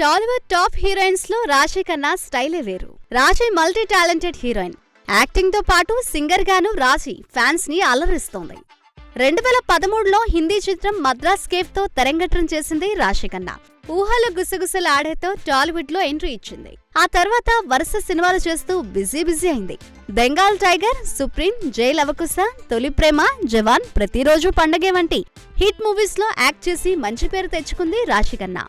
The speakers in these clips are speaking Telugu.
టాలీవుడ్ టాప్ హీరోయిన్స్ లో రాశి ఖన్నా స్టైలే వేరు. రాశి మల్టీ టాలెంటెడ్ హీరోయిన్. యాక్టింగ్ తో పాటు సింగర్ గాను రాశి ఫ్యాన్స్ ని అలరిస్తోంది. 2013లో హిందీ చిత్రం మద్రాస్ కేఫ్ తో తెరంగేట్రం చేసింది రాశి ఖన్నా. ఊహలు గుసగుసలాడేతో టాలీవుడ్ లో ఎంట్రీ ఇచ్చింది. ఆ తర్వాత వరుస సినిమాలు చేస్తూ బిజీ అయింది. బెంగాల్ టైగర్, సుప్రీం, జై లవకుశ, తొలి ప్రేమ, జవాన్, ప్రతిరోజు పండగే వంటి హిట్ మూవీస్ లో యాక్ట్ చేసి మంచి పేరు తెచ్చుకుంది రాశి ఖన్నా.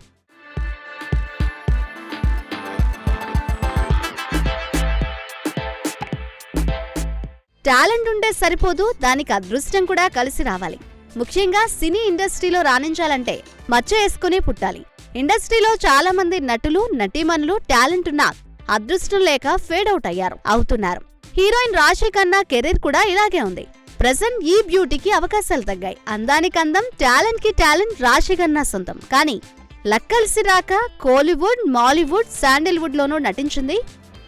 టాలెంట్ ఉంటే సరిపోదు, దానికి అదృష్టం కూడా కలిసి రావాలి. ముఖ్యంగా సినీ ఇండస్ట్రీలో రాణించాలంటే మచ్చ వేసుకునే పుట్టాలి. ఇండస్ట్రీలో చాలా మంది నటులు, నటీమణులు టాలెంట్ ఉన్నా అదృష్టం లేక ఫేడ్ అవుట్ అవుతున్నారు. హీరోయిన్ రాశి ఖన్నా కెరీర్ కూడా ఇలాగే ఉంది. ప్రెజెంట్ ఈ బ్యూటీకి అవకాశాలు తగ్గాయి. అందానికి అందం, టాలెంట్ కి టాలెంట్ రాశి ఖన్నా సొంతం. కానీ లక్కలిసి రాక కోలీవుడ్, మాలీవుడ్, శాండిల్వుడ్ లోనూ నటించింది.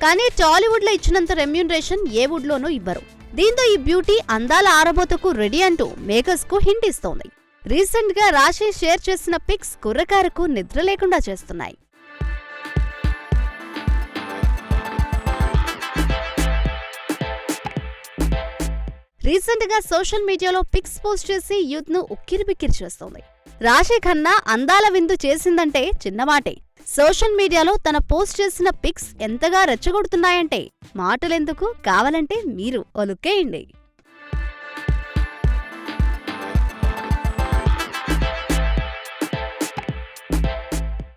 కానీ టాలీవుడ్ లో ఇచ్చినంత రెమ్యూనరేషన్ ఏ వుడ్ లోనూ ఇవ్వరు. దీంతో ఈ బ్యూటీ అందాల ఆరబోతకు రెడీ అంటూ మేకర్స్ కు హింట్ ఇస్తోంది. రీసెంట్ గా రాశి షేర్ చేసిన పిక్స్ కుర్రకారకు నిద్ర లేకుండా చేస్తున్నాయి. రీసెంట్ గా సోషల్ మీడియాలో పిక్స్ పోస్ట్ చేసి యూత్ ను ఉక్కిరిబిక్కిరి చేస్తోంది. రాశి ఖన్నా అందాల విందు చేసిందంటే చిన్నమాటే. సోషల్ మీడియాలో తన పోస్ట్ చేసిన పిక్స్ ఎంతగా రెచ్చగొడుతున్నాయంటే మాటలెందుకు, కావాలంటే మీరు ఒలుక్కేయండి.